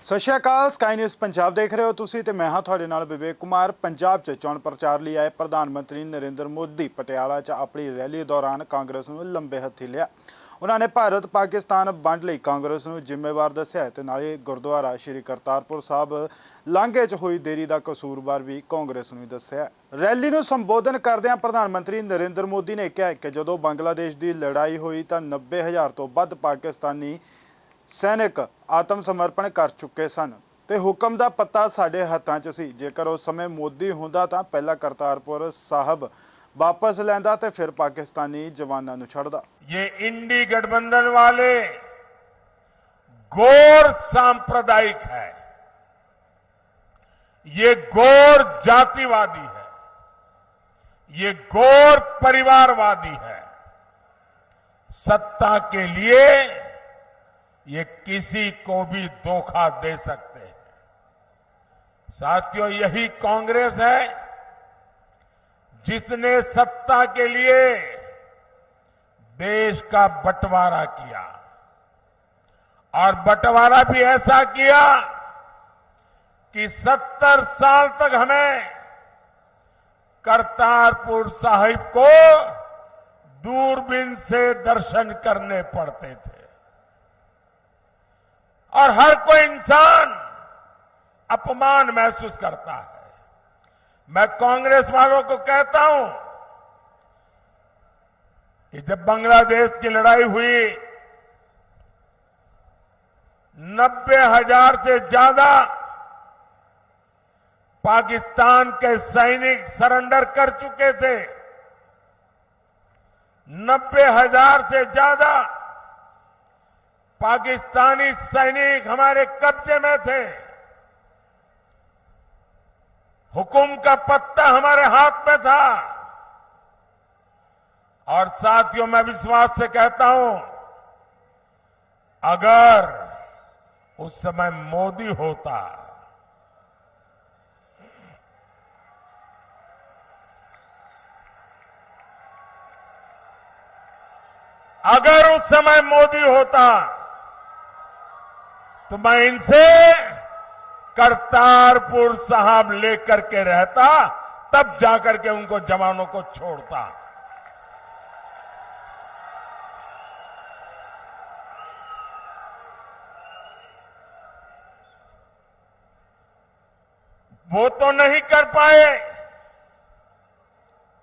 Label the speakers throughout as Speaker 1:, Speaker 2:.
Speaker 1: ਸਤਿ ਸ਼੍ਰੀ ਅਕਾਲ। Sky news Punjab ਦੇਖ ਰਹੇ ਹੋ ਤੁਸੀਂ ਤੇ ਮੈਂ ਹਾਂ ਤੁਹਾਡੇ ਨਾਲ ਵਿਵੇਕ ਕੁਮਾਰ। ਪੰਜਾਬ 'ਚ ਚੋਣ ਪ੍ਰਚਾਰ ਲਈ ਆਏ ਪ੍ਰਧਾਨ ਮੰਤਰੀ ਨਰਿੰਦਰ ਮੋਦੀ ਪਟਿਆਲਾ 'ਚ ਆਪਣੀ ਰੈਲੀ ਦੌਰਾਨ ਕਾਂਗਰਸ ਨੂੰ ਲੰਬੇ ਹੱਥੀ ਲਿਆ। ਉਹਨਾਂ ਨੇ ਭਾਰਤ ਪਾਕਿਸਤਾਨ ਵੰਡ ਲਈ ਕਾਂਗਰਸ ਨੂੰ ਜ਼ਿੰਮੇਵਾਰ ਦੱਸਿਆ ਤੇ ਨਾਲੇ ਗੁਰਦੁਆਰਾ ਸ਼੍ਰੀ ਕਰਤਾਰਪੁਰ ਸਾਹਿਬ ਲਾਂਘੇ 'ਚ ਹੋਈ ਦੇਰੀ ਦਾ ਕਸੂਰਵਾਰ ਵੀ ਕਾਂਗਰਸ ਨੂੰ ਦੱਸਿਆ। ਰੈਲੀ ਨੂੰ ਸੰਬੋਧਨ ਕਰਦਿਆਂ ਪ੍ਰਧਾਨ ਮੰਤਰੀ ਨਰਿੰਦਰ ਮੋਦੀ ਨੇ ਕਿਹਾ ਕਿ ਜਦੋਂ ਬੰਗਲਾਦੇਸ਼ ਦੀ ਲੜਾਈ ਹੋਈ ਤਾਂ 90,000 ਤੋਂ ਵੱਧ ਪਾਕਿਸਤਾਨੀ सैनिक आत्म समर्पण कर चुके सन ते हुक्म दा पत्ता साडे हत्थां 'च सी। जेकर उस समय मोदी हुंदा तां पहला करतारपुर साहब वापस लैंदा ते फिर पाकिस्तानी जवानां नूं छड्डदा।
Speaker 2: ये इंडी गठबंधन वाले गौर सांप्रदायिक है, ये गौर जातिवादी है, ये गौर परिवारवादी है। सत्ता के लिए ये किसी को भी धोखा दे सकते हैं। साथियों, यही कांग्रेस है जिसने सत्ता के लिए देश का बंटवारा किया, और बंटवारा भी ऐसा किया कि 70 साल तक हमें करतारपुर साहिब को दूरबीन से दर्शन करने पड़ते थे, और हर कोई इंसान अपमान महसूस करता है। मैं कांग्रेस वालों को कहता हूं कि जब बांग्लादेश की लड़ाई हुई 90,000 से ज्यादा पाकिस्तान के सैनिक सरेंडर कर चुके थे। 90,000 से ज्यादा पाकिस्तानी सैनिक हमारे कब्जे में थे। हुक्म का पत्ता हमारे हाथ में था। और साथियों, मैं विश्वास से कहता हूं, अगर उस समय मोदी होता, अगर उस समय मोदी होता तो मैं इनसे करतारपुर साहब लेकर के रहता, तब जाकर के उनको जवानों को छोड़ता। वो तो नहीं कर पाए,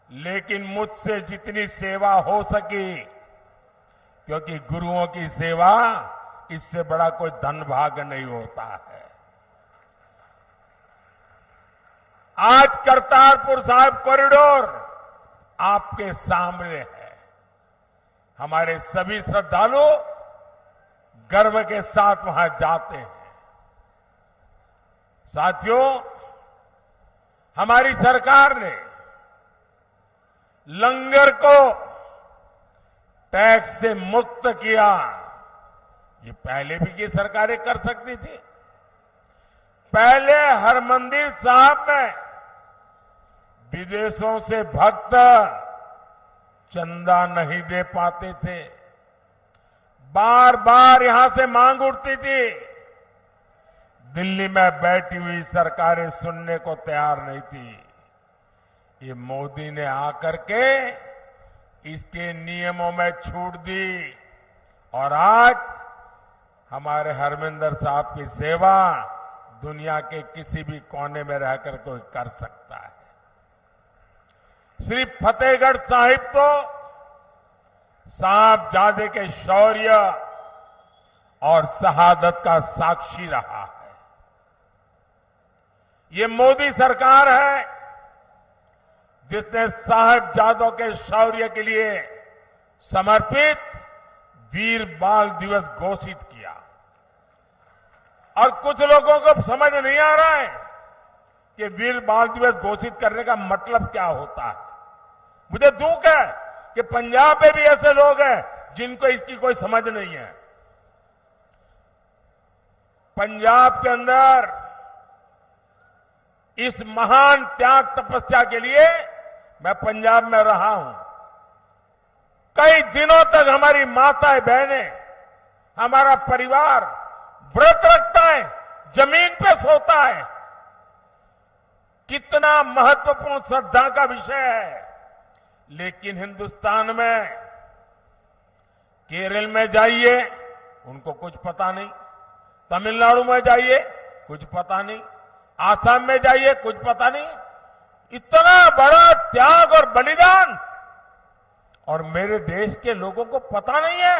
Speaker 2: लेकिन मुझसे जितनी सेवा हो सकी, क्योंकि गुरुओं की सेवा इससे बड़ा कोई धन भाग्य नहीं होता है। आज करतारपुर साहिब कॉरिडोर आपके सामने है। हमारे सभी श्रद्धालु गर्व के साथ वहां जाते हैं। साथियों, हमारी सरकार ने लंगर को टैक्स से मुक्त किया। ये पहले भी की सरकारें कर सकती थी। पहले हरमंदिर साहब में विदेशों से भक्त चंदा नहीं दे पाते थे। बार बार यहां से मांग उठती थी। दिल्ली में बैठी हुई सरकारें सुनने को तैयार नहीं थी। ये मोदी ने आकर के इसके नियमों में छूट दी, और आज हमारे हरमिंदर साहब की सेवा दुनिया के किसी भी कोने में रहकर कोई कर सकता है। श्री फतेहगढ़ साहिब तो साहबजादे के शौर्य और शहादत का साक्षी रहा है। ये मोदी सरकार है जिसने साहबजादों के शौर्य के लिए समर्पित वीर बाल दिवस घोषित किया। और कुछ लोगों को समझ नहीं आ रहा है कि वीर बाल दिवस घोषित करने का मतलब क्या होता है। मुझे दुख है कि पंजाब में भी ऐसे लोग हैं जिनको इसकी कोई समझ नहीं है। पंजाब के अंदर इस महान त्याग तपस्या के लिए मैं पंजाब में रहा हूं। कई दिनों तक हमारी माताएं बहनें, हमारा परिवार व्रत रखता है जमीन पे सोता है। कितना महत्वपूर्ण श्रद्धा का विषय है। लेकिन हिंदुस्तान में केरल में जाइए, उनको कुछ पता नहीं। तमिलनाडु में जाइए, कुछ पता नहीं। आसाम में जाइए, कुछ पता नहीं। इतना बड़ा त्याग और बलिदान, और मेरे देश के लोगों को पता नहीं है।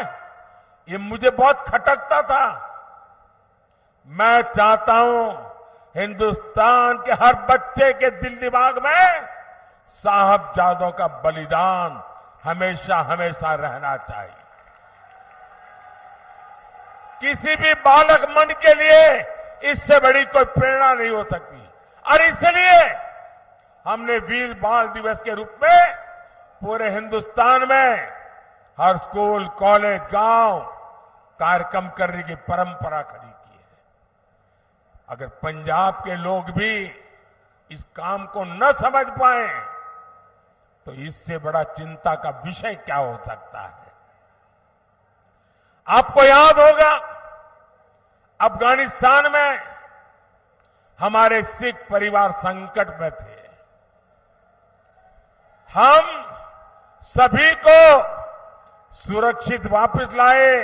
Speaker 2: ये मुझे बहुत खटकता था। मैं चाहता हूं हिंदुस्तान के हर बच्चे के दिल दिमाग में साहबजादों का बलिदान हमेशा हमेशा रहना चाहिए। किसी भी बालक मन के लिए इससे बड़ी कोई प्रेरणा नहीं हो सकती। और इसलिए हमने वीर बाल दिवस के रूप में पूरे हिंदुस्तान में हर स्कूल, कॉलेज, गांव कार्यक्रम करने की परंपरा खड़ी की है। अगर पंजाब के लोग भी इस काम को न समझ पाए तो इससे बड़ा चिंता का विषय क्या हो सकता है। आपको याद होगा, अफगानिस्तान में हमारे सिख परिवार संकट में थे। हम सभी को सुरक्षित वापस लाए।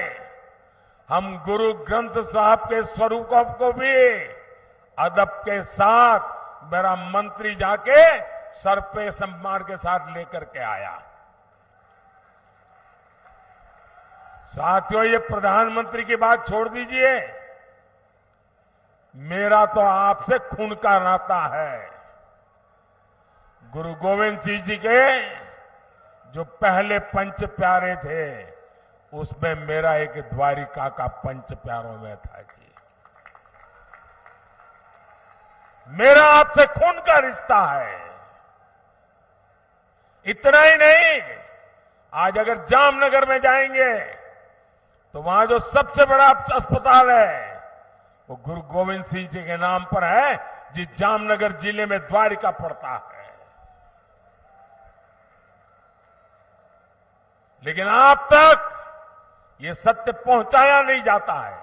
Speaker 2: हम गुरु ग्रंथ साहब के स्वरूपों को भी अदब के साथ मेरा मंत्री जाके सर पे सम्मान के साथ लेकर के आया। साथियों, ये प्रधानमंत्री की बात छोड़ दीजिए, मेरा तो आपसे खून का नाता है। गुरु गोविंद सिंह जी के जो पहले पंच प्यारे थे, उसमें मेरा एक द्वारिका का पंच प्यारों में था जी। मेरा आपसे खून का रिश्ता है। इतना ही नहीं, आज अगर जामनगर में जाएंगे तो वहां जो सबसे बड़ा अस्पताल है वो गुरु गोविंद सिंह जी के नाम पर है, जिस जामनगर जिले में द्वारिका पड़ता है। लेकिन आप तक ये सत्य पहुंचाया नहीं जाता है।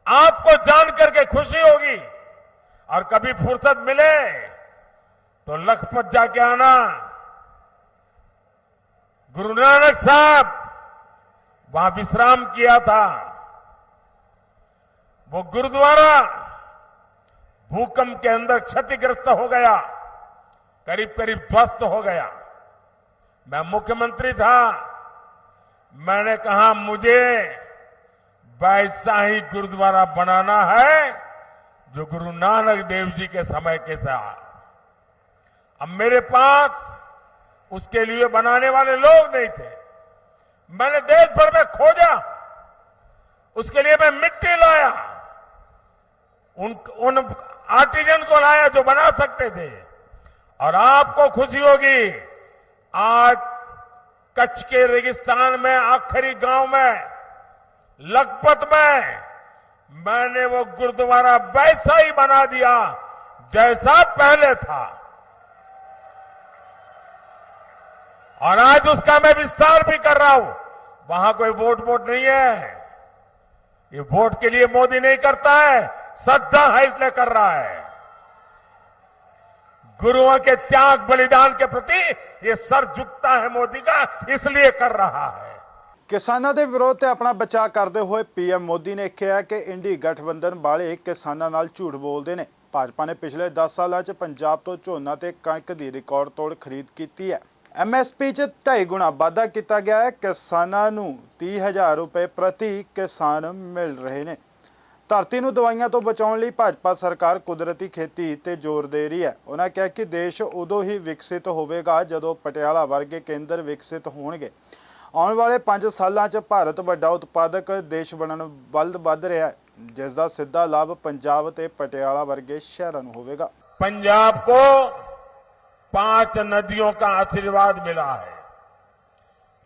Speaker 2: आपको जानकर के खुशी होगी, और कभी फुर्सत मिले तो लखपत जाके आना। गुरु नानक साहब वहां विश्राम किया था। वो गुरुद्वारा भूकंप के अंदर क्षतिग्रस्त हो गया, करीब करीब ध्वस्त हो गया। मैं मुख्यमंत्री था, मैंने कहा मुझे वैसा ही गुरुद्वारा बनाना है जो गुरु नानक देव जी के समय के साथ। अब मेरे पास उसके लिए बनाने वाले लोग नहीं थे। मैंने देश भर में खोजा, उसके लिए मैं मिट्टी लाया, उन आर्टिजन को लाया जो बना सकते थे। और आपको खुशी होगी, आज कच्छ के रेगिस्तान में आखिरी गांव में लखपत में मैंने वो गुरुद्वारा वैसा ही बना दिया जैसा पहले था। और आज उसका मैं विस्तार भी कर रहा हूं। वहां कोई वोट नहीं है। ये वोट के लिए मोदी नहीं करता है, श्रद्धा है इसलिए कर रहा है। गुरुओं के त्याग बलिदान के प्रति ये सर झुकता है मोदी का, इसलिए कर रहा है।
Speaker 1: ਕਿਸਾਨਾਂ ਦੇ ਵਿਰੋਧ ਤੇ ਆਪਣਾ ਬਚਾਅ ਕਰਦੇ ਹੋਏ ਪੀਐਮ ਮੋਦੀ ਨੇ ਕਿਹਾ ਕਿ ਇੰਡੀ ਗਠਬੰਧਨ ਵਾਲੇ ਕਿਸਾਨਾਂ ਨਾਲ ਝੂਠ ਬੋਲਦੇ ਨੇ। ਭਾਜਪਾ ਨੇ ਪਿਛਲੇ 10 ਸਾਲਾਂ 'ਚ ਪੰਜਾਬ ਤੋਂ ਝੋਨਾ ਤੇ ਕਣਕ ਦੀ ਰਿਕਾਰਡ ਤੋੜ ਖਰੀਦ ਕੀਤੀ ਹੈ। MSP 'ਚ 2.5 ਗੁਣਾ ਵਾਧਾ ਕੀਤਾ ਗਿਆ ਹੈ। ਕਿਸਾਨਾਂ ਨੂੰ 30,000 ਰੁਪਏ ਪ੍ਰਤੀ ਕਿਸਾਨ ਮਿਲ ਰਹੇ ਨੇ। ਧਰਤੀ ਨੂੰ ਦਵਾਈਆਂ ਤੋਂ ਬਚਾਉਣ ਲਈ ਭਾਜਪਾ ਸਰਕਾਰ ਕੁਦਰਤੀ ਖੇਤੀ ਤੇ ਜ਼ੋਰ ਦੇ ਰਹੀ ਹੈ। ਉਹਨਾਂ ਕਿਹਾ ਕਿ ਦੇਸ਼ ਉਦੋਂ ਹੀ ਵਿਕਸਿਤ ਹੋਵੇਗਾ ਜਦੋਂ ਪਟਿਆਲਾ ਵਰਗੇ ਕੇਂਦਰ ਵਿਕਸਿਤ ਹੋਣਗੇ। ਆਉਣ ਵਾਲੇ 5 ਸਾਲਾਂ 'ਚ ਭਾਰਤ ਵੱਡਾ ਉਤਪਾਦਕ ਦੇਸ਼ ਬਣਨ ਵੱਲ ਵੱਧ ਰਿਹਾ ਹੈ, ਜਿਸ ਦਾ ਸਿੱਧਾ ਲਾਭ ਪੰਜਾਬ ਤੇ ਪਟਿਆਲਾ ਵਰਗੇ ਸ਼ਹਿਰਾਂ ਨੂੰ ਹੋਵੇਗਾ।
Speaker 2: पंजाब को 5 नदियों का आशीर्वाद मिला है।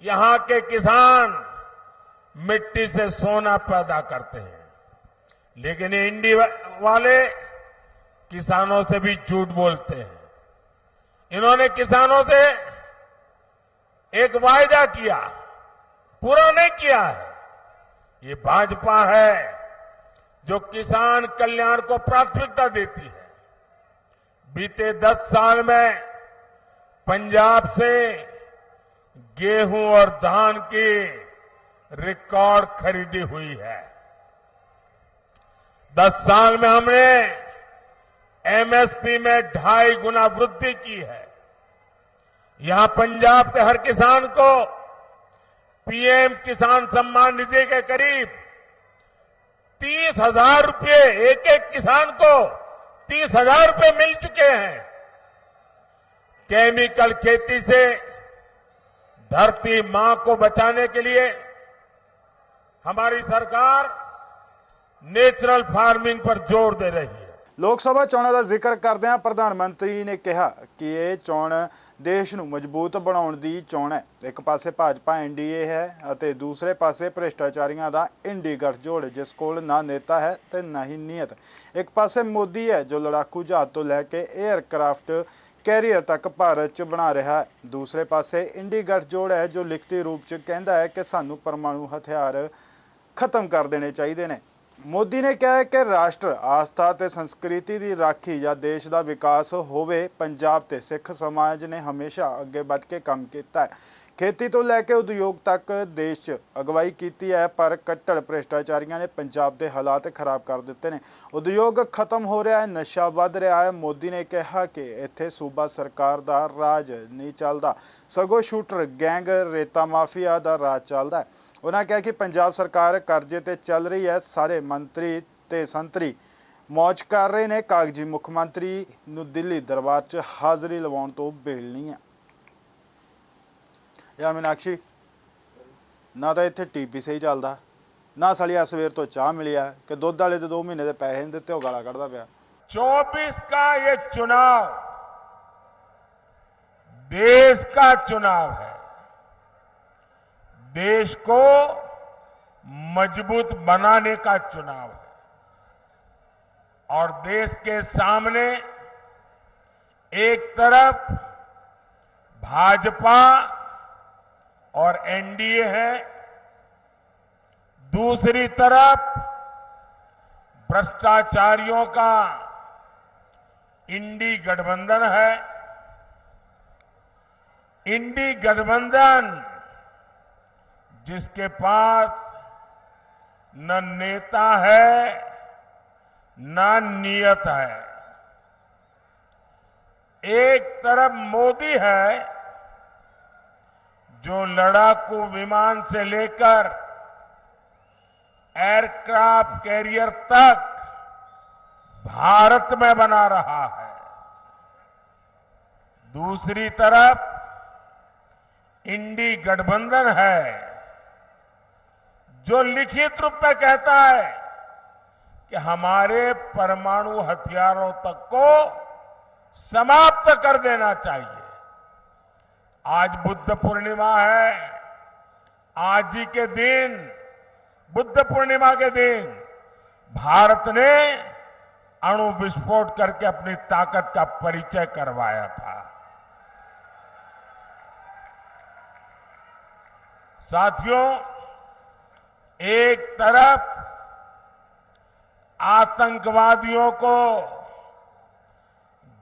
Speaker 2: यहां के किसान मिट्टी से सोना पैदा करते हैं, लेकिन ये इंडी वाले किसानों से भी झूठ बोलते हैं। इन्होंने किसानों से एक वायदा किया, पूरा नहीं किया है। ये भाजपा है जो किसान कल्याण को प्राथमिकता देती है। बीते 10 साल में पंजाब से गेहूं और धान की रिकॉर्ड खरीदी हुई है। 10 साल में हमने एमएसपी में 2.5 गुना वृद्धि की है। यहां पंजाब के हर किसान को पीएम किसान सम्मान निधि के करीब 30,000 रुपये, एक एक किसान को 30,000 रुपये मिल चुके हैं। केमिकल खेती से धरती मां को बचाने के लिए हमारी सरकार नेचुरल फार्मिंग पर जोर दे रही है।
Speaker 1: ਲੋਕ ਸਭਾ ਚੋਣਾਂ ਦਾ ਜ਼ਿਕਰ ਕਰਦਿਆਂ ਪ੍ਰਧਾਨ ਮੰਤਰੀ ਨੇ ਕਿਹਾ ਕਿ ਇਹ ਚੋਣ ਦੇਸ਼ ਨੂੰ ਮਜ਼ਬੂਤ ਬਣਾਉਣ ਦੀ ਚੋਣ ਹੈ। ਇੱਕ ਪਾਸੇ ਭਾਜਪਾ ਐਨਡੀਏ ਹੈ ਅਤੇ ਦੂਸਰੇ ਪਾਸੇ ਭ੍ਰਿਸ਼ਟਾਚਾਰੀਆਂ ਦਾ ਇੰਡੀ ਗੱਠਜੋੜ, ਜਿਸ ਕੋਲ ਨਾ ਨੇਤਾ ਹੈ ਤੇ ਨਾ ਹੀ ਨੀਅਤ। ਇੱਕ ਪਾਸੇ ਮੋਦੀ ਹੈ ਜੋ ਲੜਾਕੂ ਜਹਾਜ਼ ਤੋਂ ਲੈ ਕੇ 에ਅਰਕ੍ਰਾਫਟ कैरियर तक भारत च बना रहा है। दूसरे पासे इंडी गठजोड़ है जो लिखती रूप च कहता है कि सानू परमाणु हथियार खत्म कर देने चाहिए ने। मोदी ने कहा है कि राष्ट्र आस्था ते संस्कृति की राखी या देश का विकास होवे। पंजाब ते सिख समाज ने हमेशा अगे बढ़ के काम किया है। खेती तो लैके उद्योग तक देश च अगवाई की है, पर कट्टर भ्रिष्टाचारियों ने पंजाब के हालात खराब कर दिते हैं। उद्योग खत्म हो रहा है, नशा बढ़ रहा है। मोदी ने कहा कि इत्थे सूबा सरकार का राज नहीं चलता, सगों शूटर गैंग रेता माफिया का राज चलता है। उन्होंने कहा कि पंजाब सरकार कर्जे ते चल रही है। सारे मंत्री ते संतरी मौज कर रहे हैं। कागजी मुख्यमंत्री नूं दिल्ली दरबार च हाज़री लवाउण तो बेल नहीं है। यार मीनाक्षी, ना तो इत्थे टीपी सही चलता, ना साली सवेर तो चाह मिली है कि दुध वाले तो 2 महीने के पैसे नहीं दिते, गाला कढ़दा पिया।
Speaker 2: 24 का ये चुनाव देश का चुनाव है। देश को मजबूत बनाने का चुनाव है और देश के सामने एक तरफ भाजपा और एनडीए है, दूसरी तरफ भ्रष्टाचारियों का इंडी गठबंधन है। इंडी गठबंधन जिसके पास न नेता है न नियत है। एक तरफ मोदी है जो लड़ाकू विमान से लेकर एयरक्राफ्ट कैरियर तक भारत में बना रहा है। दूसरी तरफ इंडी गठबंधन है जो लिखित रूप में कहता है कि हमारे परमाणु हथियारों तक को समाप्त कर देना चाहिए। आज बुद्ध पूर्णिमा है। आज ही के दिन, बुद्ध पूर्णिमा के दिन, भारत ने अणु विस्फोट करके अपनी ताकत का परिचय करवाया था। साथियों, एक तरफ आतंकवादियों को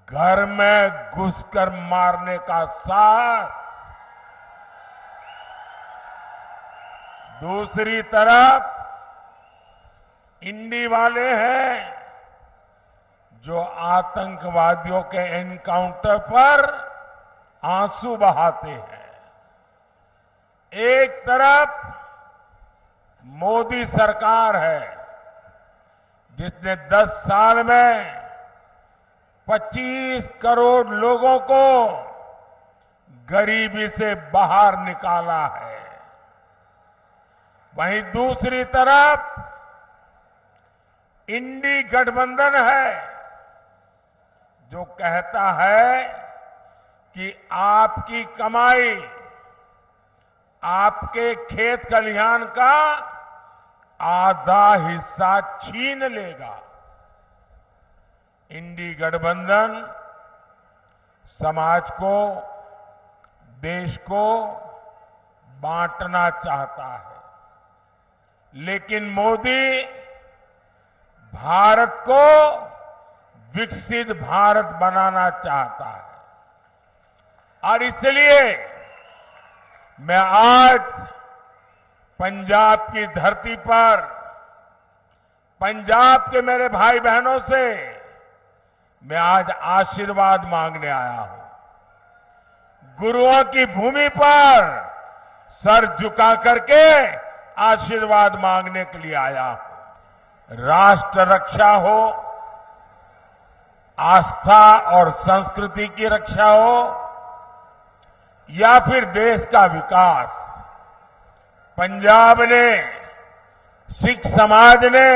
Speaker 2: घर में घुसकर मारने का साहस, दूसरी तरफ इंडी वाले हैं जो आतंकवादियों के एनकाउंटर पर आंसू बहाते हैं। एक तरफ मोदी सरकार है जिसने 10 साल में 25 करोड़ लोगों को गरीबी से बाहर निकाला है। वहीं दूसरी तरफ इंडी गठबंधन है जो कहता है कि आपकी कमाई, आपके खेत खलिहान का आधा हिस्सा छीन लेगा। इंडी गठबंधन समाज को, देश को बांटना चाहता है, लेकिन मोदी भारत को विकसित भारत बनाना चाहता है। और इसलिए मैं आज पंजाब की धरती पर पंजाब के मेरे भाई बहनों से मैं आज आशीर्वाद मांगने आया हूं। गुरुओं की भूमि पर सर झुका करके आशीर्वाद मांगने के लिए आया हूं। राष्ट्र रक्षा हो, आस्था और संस्कृति की रक्षा हो, या फिर देश का विकास, पंजाब ने, सिख समाज ने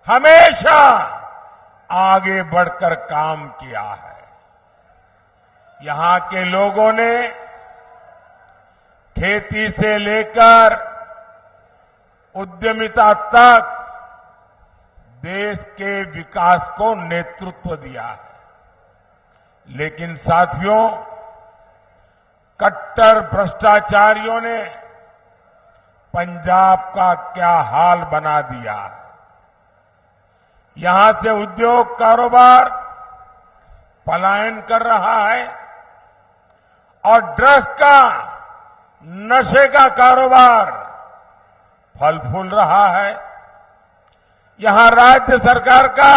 Speaker 2: हमेशा आगे बढ़कर काम किया है। यहां के लोगों ने खेती से लेकर उद्यमिता तक देश के विकास को नेतृत्व दिया है। लेकिन साथियों, कट्टर भ्रष्टाचारियों ने पंजाब का क्या हाल बना दिया है। यहां से उद्योग कारोबार पलायन कर रहा है और ड्रग्स का, नशे का कारोबार फल फूल रहा है। यहां राज्य सरकार का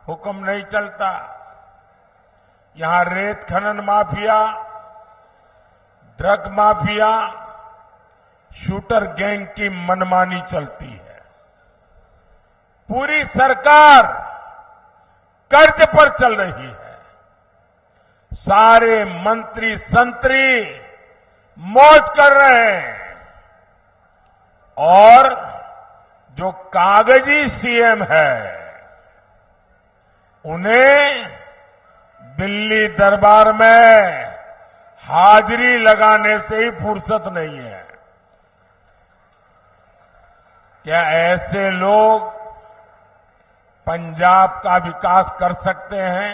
Speaker 2: हुक्म नहीं चलता। यहां रेत खनन mafia, drug mafia, shooter gang की मनमानी चलती है। पूरी सरकार कर्ज पर चल रही है। सारे मंत्री संतरी मौज कर रहे हैं और जो कागजी सीएम है उन्हें दिल्ली दरबार में हाजिरी लगाने से ही फुर्सत नहीं है। क्या ऐसे लोग पंजाब का विकास कर सकते हैं?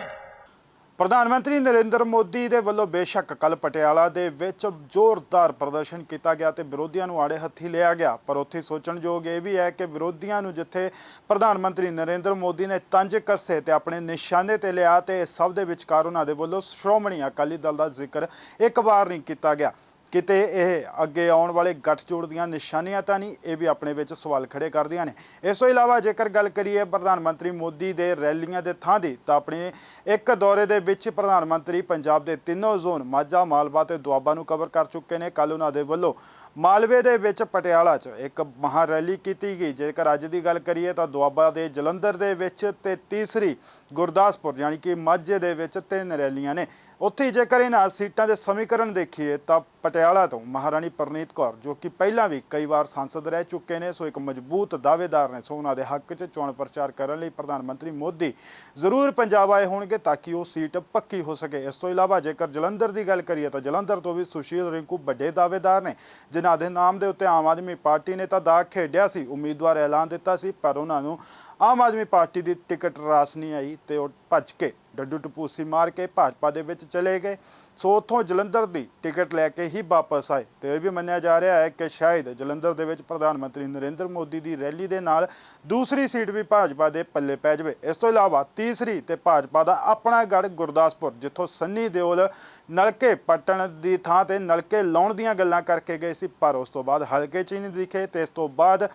Speaker 1: ਪ੍ਰਧਾਨ ਮੰਤਰੀ ਨਰਿੰਦਰ ਮੋਦੀ ਦੇ ਵੱਲੋਂ ਬੇਸ਼ੱਕ ਕੱਲ ਪਟਿਆਲਾ ਦੇ ਵਿੱਚ ਜ਼ੋਰਦਾਰ ਪ੍ਰਦਰਸ਼ਨ ਕੀਤਾ ਗਿਆ ਤੇ ਵਿਰੋਧੀਆਂ ਨੂੰ ਆੜੇ ਹੱਥੀ ਲਿਆ ਗਿਆ, ਪਰ ਉੱਥੇ ਸੋਚਣਯੋਗ ਇਹ ਵੀ ਹੈ ਕਿ ਵਿਰੋਧੀਆਂ ਨੂੰ ਜਿੱਥੇ ਪ੍ਰਧਾਨ ਮੰਤਰੀ ਨਰਿੰਦਰ ਮੋਦੀ ਨੇ ਤੰਜ ਕੱਸੇ ਤੇ ਆਪਣੇ ਨਿਸ਼ਾਨੇ ਤੇ ਲਿਆ ਤੇ ਇਸ ਸਭ ਦੇ ਵਿਚਕਾਰ ਉਹਨਾਂ ਦੇ ਵੱਲੋਂ ਸ਼੍ਰੋਮਣੀ ਅਕਾਲੀ ਦਲ ਦਾ ਜ਼ਿਕਰ ਇੱਕ ਵਾਰ ਨਹੀਂ ਕੀਤਾ ਗਿਆ। ਕਿਤੇ ਇਹ ਅੱਗੇ ਆਉਣ ਵਾਲੇ ਗੱਠਜੋੜ ਦੀਆਂ ਨਿਸ਼ਾਨੀਆਂ ਤਾਂ ਨਹੀਂ, ਇਹ ਵੀ ਆਪਣੇ ਵਿੱਚ ਸਵਾਲ ਖੜੇ ਕਰਦੀਆਂ ਨੇ। ਇਸ ਤੋਂ ਇਲਾਵਾ ਜੇਕਰ ਗੱਲ ਕਰੀਏ ਪ੍ਰਧਾਨ ਮੰਤਰੀ ਮੋਦੀ ਦੇ ਰੈਲੀਆਂ ਦੇ ਥਾਂ ਦੀ, ਤਾਂ ਆਪਣੇ ਇੱਕ ਦੌਰੇ ਦੇ ਵਿੱਚ ਪ੍ਰਧਾਨ ਮੰਤਰੀ ਪੰਜਾਬ ਦੇ ਤਿੰਨੋਂ ਜ਼ੋਨ ਮਾਝਾ, ਮਾਲਵਾ ਤੇ ਦੁਆਬਾ ਨੂੰ ਕਵਰ ਕਰ ਚੁੱਕੇ ਨੇ। ਕੱਲ੍ਹ ਉਹਨਾਂ ਦੇ ਵੱਲੋਂ ਮਾਲਵੇ ਦੇ ਵਿੱਚ ਪਟਿਆਲਾ 'ਚ ਇੱਕ ਮਹਾ ਰੈਲੀ ਕੀਤੀ ਗਈ। ਜੇਕਰ ਅੱਜ ਦੀ ਗੱਲ ਕਰੀਏ ਤਾਂ ਦੁਆਬਾ ਦੇ ਜਲੰਧਰ ਦੇ ਵਿੱਚ ਤੇ ਤੀਸਰੀ ਗੁਰਦਾਸਪੁਰ ਯਾਨੀ ਕਿ ਮਾਝੇ ਦੇ ਵਿੱਚ 3 ਰੈਲੀਆਂ ਨੇ। ਉੱਥੇ ਹੀ ਜੇਕਰ ਇਹਨਾਂ ਸੀਟਾਂ ਦੇ ਸਮੀਕਰਨ ਦੇਖੀਏ ਤਾਂ ਪਟਿਆਲਾ ਤੋਂ ਮਹਾਰਾਣੀ ਪ੍ਰਨੀਤ ਕੌਰ ਜੋ ਕਿ ਪਹਿਲਾਂ ਵੀ ਕਈ ਵਾਰ ਸੰਸਦ ਰਹਿ ਚੁੱਕੇ ਨੇ, ਸੋ ਇੱਕ ਮਜ਼ਬੂਤ ਦਾਅਵੇਦਾਰ ਨੇ, ਸੋ ਉਹਨਾਂ ਦੇ ਹੱਕ 'ਚ ਚੋਣ ਪ੍ਰਚਾਰ ਕਰਨ ਲਈ ਪ੍ਰਧਾਨ ਮੰਤਰੀ ਮੋਦੀ ਜ਼ਰੂਰ ਪੰਜਾਬ ਆਏ ਹੋਣਗੇ ਤਾਂ ਕਿ ਉਹ ਸੀਟ ਪੱਕੀ ਹੋ ਸਕੇ। ਇਸ ਤੋਂ ਇਲਾਵਾ ਜੇਕਰ ਜਲੰਧਰ ਦੀ ਗੱਲ ਕਰੀਏ ਤਾਂ ਜਲੰਧਰ ਤੋਂ ਵੀ ਸੁਸ਼ੀਲ ਰਿੰਕੂ ਵੱਡੇ ਦਾਅਵੇਦਾਰ ਨੇ, ਜਿਨ੍ਹਾਂ ਦੇ ਨਾਮ ਦੇ ਉੱਤੇ ਆਮ ਆਦਮੀ ਪਾਰਟੀ ਨੇ ਤਾਂ ਦਾਅ ਖੇਡਿਆ ਸੀ, ਉਮੀਦਵਾਰ ਐਲਾਨ ਦਿੱਤਾ ਸੀ, ਪਰ ਉਹਨਾਂ ਨੂੰ ਆਮ ਆਦਮੀ ਪਾਰਟੀ ਦੀ ਟਿਕਟ ਰਾਸ ਨਹੀਂ ਆਈ ਤੇ ਉਹ ਭੱਜ ਕੇ ਡੱਡੂ ਟਪੂਸੀ ਮਾਰ ਕੇ ਭਾਜਪਾ ਦੇ ਵਿੱਚ ਚਲੇ ਗਏ। ਸੋ ਉੱਥੋਂ ਜਲੰਧਰ ਦੀ ਟਿਕਟ ਲੈ ਕੇ ਹੀ ਵਾਪਸ ਆਏ ਤੇ ਇਹ ਵੀ ਮੰਨਿਆ ਜਾ ਰਿਹਾ ਹੈ ਕਿ ਸ਼ਾਇਦ ਜਲੰਧਰ ਦੇ ਵਿੱਚ ਪ੍ਰਧਾਨ ਮੰਤਰੀ ਨਰਿੰਦਰ ਮੋਦੀ ਦੀ ਰੈਲੀ ਦੇ ਨਾਲ ਦੂਸਰੀ ਸੀਟ ਵੀ ਭਾਜਪਾ ਦੇ ਪੱਲੇ ਪੈ ਜਾਵੇ। ਇਸ ਤੋਂ ਇਲਾਵਾ ਤੀਸਰੀ ਤੇ ਭਾਜਪਾ ਦਾ ਆਪਣਾ ਗੜ੍ਹ ਗੁਰਦਾਸਪੁਰ, ਜਿੱਥੋਂ ਸੰਨੀ ਦਿਓਲ ਨਲਕੇ ਪੱਟਣ ਦੀ ਥਾਂ ਤੇ ਨਲਕੇ ਲਾਉਣ ਦੀਆਂ ਗੱਲਾਂ ਕਰਕੇ ਗਏ ਸੀ, ਪਰ ਉਸ ਤੋਂ ਬਾਅਦ ਹਲਕੇ 'ਚ ਹੀ ਨਹੀਂ ਦਿਖੇ ਤੇ ਇਸ ਤੋਂ ਬਾਅਦ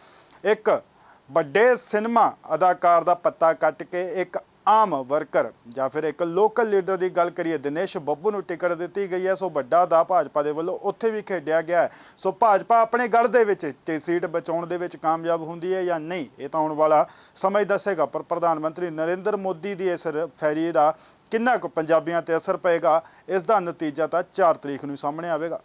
Speaker 1: ਇੱਕ ਵੱਡੇ ਸਿਨੇਮਾ ਅਦਾਕਾਰ ਦਾ ਪੱਤਾ ਕੱਟ ਕੇ ਇੱਕ ਆਮ ਵਰਕਰ ਜਾਂ ਫਿਰ ਇੱਕ ਲੋਕਲ ਲੀਡਰ ਦੀ ਗੱਲ ਕਰੀਏ, ਦਿਨੇਸ਼ ਬੱਬੂ ਨੂੰ ਟਿਕਟ ਦਿੱਤੀ ਗਈ ਹੈ। ਸੋ ਵੱਡਾ ਦਾ ਭਾਜਪਾ ਦੇ ਵੱਲੋਂ ਉੱਥੇ ਵੀ ਖੇਡਿਆ ਗਿਆ ਹੈ। ਸੋ ਭਾਜਪਾ ਆਪਣੇ ਗੜ੍ਹ ਦੇ ਵਿੱਚ ਤੇ ਸੀਟ ਬਚਾਉਣ ਦੇ ਵਿੱਚ ਕਾਮਯਾਬ ਹੁੰਦੀ ਹੈ ਜਾਂ ਨਹੀਂ, ਇਹ ਤਾਂ ਆਉਣ ਵਾਲਾ ਸਮਾਂ ਹੀ ਦੱਸੇਗਾ। ਪਰ ਪ੍ਰਧਾਨ ਮੰਤਰੀ ਨਰਿੰਦਰ ਮੋਦੀ ਦੀ ਇਸ ਫੈਰੀ ਦਾ ਕਿੰਨਾ ਕੁ ਪੰਜਾਬੀਆਂ ਤੇ ਅਸਰ ਪਏਗਾ, ਇਸ ਦਾ ਨਤੀਜਾ ਤਾਂ 4 ਤਰੀਕ ਨੂੰ ਸਾਹਮਣੇ ਆਵੇਗਾ।